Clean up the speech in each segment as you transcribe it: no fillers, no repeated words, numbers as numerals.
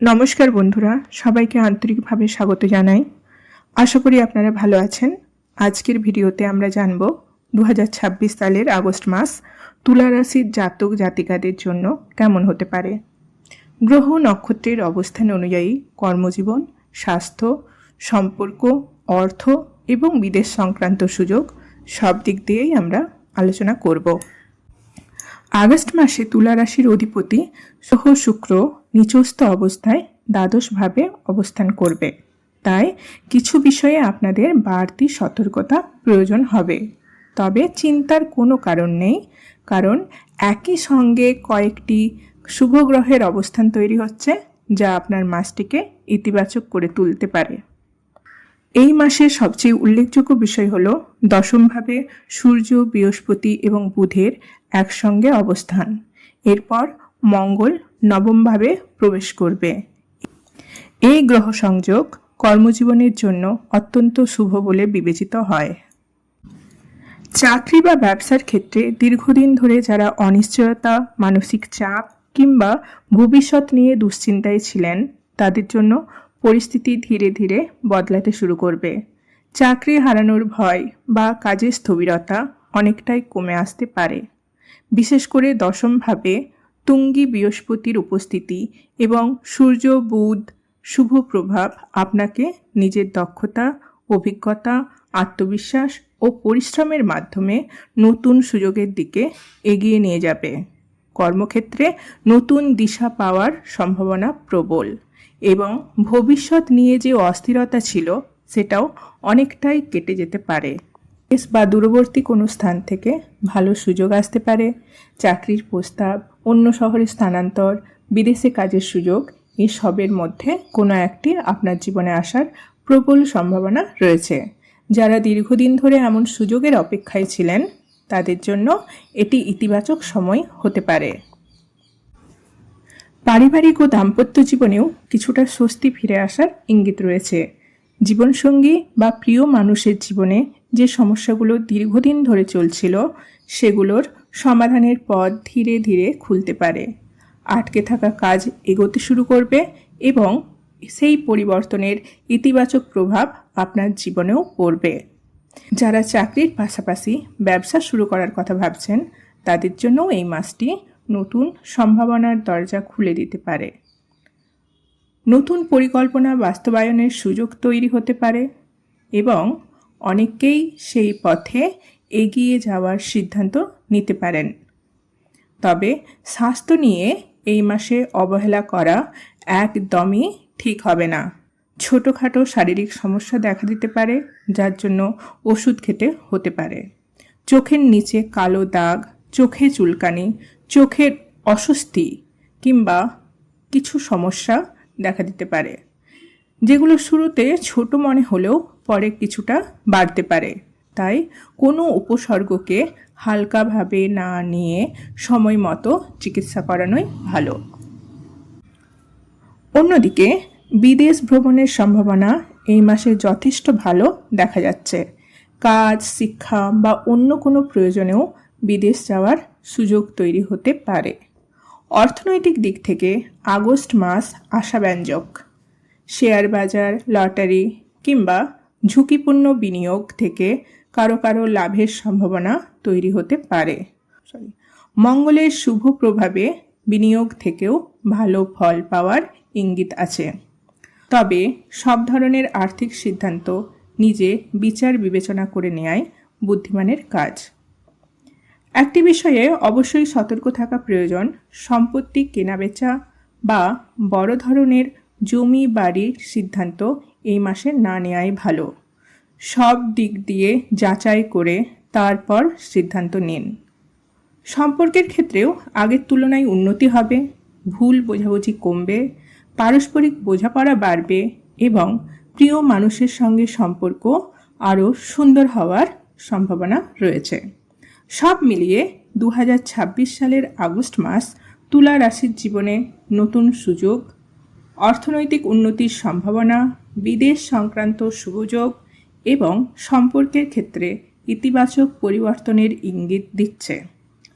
নমস্কার বন্ধুরা, সবাইকে আন্তরিকভাবে স্বাগত জানাই। আশা করি আপনারা ভালো আছেন। আজকের ভিডিওতে আমরা জানব 2026 সালের আগস্ট মাস তুলা রাশির জাতক জাতিকাদের জন্য কেমন হতে পারে। গ্রহ নক্ষত্রের অবস্থান অনুযায়ী কর্মজীবন, স্বাস্থ্য, সম্পর্ক, অর্থ এবং বিদেশ সংক্রান্ত সুযোগ সব দিক দিয়েই আমরা আলোচনা করব। আগস্ট মাসে তুলা রাশির অধিপতি গ্রহ শুক্র নিচস্থ অবস্থায় দ্বাদশভাবে অবস্থান করবে, তাই কিছু বিষয়ে আপনাদের বাড়তি সতর্কতা প্রয়োজন হবে। তবে চিন্তার কোনো কারণ নেই, কারণ একই সঙ্গে কয়েকটি শুভ গ্রহের অবস্থান তৈরি হচ্ছে, যা আপনার মাসটিকে ইতিবাচক করে তুলতে পারে। এই মাসের সবচেয়ে উল্লেখযোগ্য বিষয় হল দশমভাবে সূর্য, বৃহস্পতি এবং বুধের একসঙ্গে অবস্থান। এরপর মঙ্গল নবমভাবে প্রবেশ করবে। এই গ্রহ সংযোগ কর্মজীবনের জন্য অত্যন্ত শুভ বলে বিবেচিত হয়। চাকরি বা ব্যবসার ক্ষেত্রে দীর্ঘদিন ধরে যারা অনিশ্চয়তা, মানসিক চাপ কিংবা ভবিষ্যৎ নিয়ে দুশ্চিন্তায় ছিলেন, তাদের জন্য পরিস্থিতি ধীরে ধীরে বদলাতে শুরু করবে। চাকরি হারানোর ভয় বা কাজের স্থবিরতা অনেকটাই কমে আসতে পারে। বিশেষ করে দশমভাবে তুঙ্গী বৃহস্পতির উপস্থিতি এবং সূর্য বুধ শুভ প্রভাব আপনাকে নিজের দক্ষতা, অভিজ্ঞতা, আত্মবিশ্বাস ও পরিশ্রমের মাধ্যমে নতুন সুযোগের দিকে এগিয়ে নিয়ে যাবে। কর্মক্ষেত্রে নতুন দিশা পাওয়ার সম্ভাবনা প্রবল এবং ভবিষ্যৎ নিয়ে যে অস্থিরতা ছিল সেটাও অনেকটাই কেটে যেতে পারে। দেশ বা দূরবর্তী কোনো স্থান থেকে ভালো সুযোগ আসতে পারে। চাকরির প্রস্তাব, অন্য শহরে স্থানান্তর, বিদেশে কাজের সুযোগ, এসবের মধ্যে কোনো একটি আপনার জীবনে আসার প্রবল সম্ভাবনা রয়েছে। যারা দীর্ঘদিন ধরে এমন সুযোগের অপেক্ষায় ছিলেন, তাদের জন্য এটি ইতিবাচক সময় হতে পারে। পারিবারিক ও দাম্পত্য জীবনেও কিছুটা স্বস্তি ফিরে আসার ইঙ্গিত রয়েছে। জীবনসঙ্গী বা প্রিয় মানুষের জীবনে যে সমস্যাগুলো দীর্ঘদিন ধরে চলছিল, সেগুলোর সমাধানের পথ ধীরে ধীরে খুলতে পারে। আটকে থাকা কাজ এগোতে শুরু করবে এবং সেই পরিবর্তনের ইতিবাচক প্রভাব আপনার জীবনেও পড়বে। যারা চাকরির পাশাপাশি ব্যবসা শুরু করার কথা ভাবছেন, তাদের জন্যও এই মাসটি নতুন সম্ভাবনার দরজা খুলে দিতে পারে। নতুন পরিকল্পনা বাস্তবায়নের সুযোগ তৈরি হতে পারে এবং অনেকেই সেই পথে এগিয়ে যাওয়ার সিদ্ধান্ত নিতে পারেন। তবে স্বাস্থ্য নিয়ে এই মাসে অবহেলা করা একদমই ঠিক হবে না। ছোটোখাটো শারীরিক সমস্যা দেখা দিতে পারে, যার জন্য ওষুধ খেতে হতে পারে। চোখের নিচে কালো দাগ, চোখে চুলকানি, চোখের অস্বস্তি কিংবা কিছু সমস্যা দেখা দিতে পারে, যেগুলো শুরুতে ছোট মনে হলেও পরে কিছুটা বাড়তে পারে। তাই কোনো উপসর্গকে হালকাভাবে না নিয়ে সময় মতো চিকিৎসা করানোই ভালো। অন্যদিকে বিদেশ ভ্রমণের সম্ভাবনা এই মাসে যথেষ্ট ভালো দেখা যাচ্ছে। কাজ, শিক্ষা বা অন্য কোনো প্রয়োজনেও বিদেশ যাওয়ার সুযোগ তৈরি হতে পারে। অর্থনৈতিক দিক থেকে আগস্ট মাস আশাব্যঞ্জক। শেয়ার বাজার, লটারি কিংবা ঝুঁকিপূর্ণ বিনিয়োগ থেকে কারো কারো লাভের সম্ভাবনা তৈরি হতে পারে। মঙ্গলের শুভ প্রভাবে বিনিয়োগ থেকেও ভালো ফল পাওয়ার ইঙ্গিত আছে। তবে সব ধরনের আর্থিক সিদ্ধান্ত নিজে বিচার বিবেচনা করে নেওয়াই বুদ্ধিমানের কাজ। একটি বিষয়ে অবশ্যই সতর্ক থাকা প্রয়োজন, সম্পত্তি কেনাবেচা বা বড় ধরনের জমি বাড়ির সিদ্ধান্ত এই মাসে না নেওয়াই ভালো। সব দিক দিয়ে যাচাই করে তারপর সিদ্ধান্ত নিন। সম্পর্কের ক্ষেত্রেও আগের তুলনায় উন্নতি হবে, ভুল বোঝাবুঝি কমবে, পারস্পরিক বোঝাপড়া বাড়বে এবং প্রিয় মানুষের সঙ্গে সম্পর্ক আরও সুন্দর হওয়ার সম্ভাবনা রয়েছে। সব মিলিয়ে 2026 সালের আগস্ট মাস তুলা রাশির জীবনে নতুন সুযোগ, অর্থনৈতিক উন্নতির সম্ভাবনা, বিদেশ সংক্রান্ত সুযোগ এবং সম্পর্কের ক্ষেত্রে ইতিবাচক পরিবর্তনের ইঙ্গিত দিচ্ছে।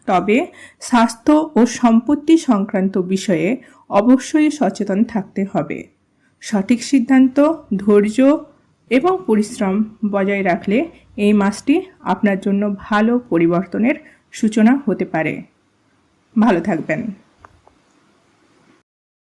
তবে স্বাস্থ্য ও সম্পত্তি সংক্রান্ত বিষয়ে অবশ্যই সচেতন থাকতে হবে। সঠিক সিদ্ধান্ত, ধৈর্য এবং পরিশ্রম বজায় রাখলে এই মাসটি আপনার জন্য ভালো পরিবর্তনের সূচনা হতে পারে। ভালো থাকবেন।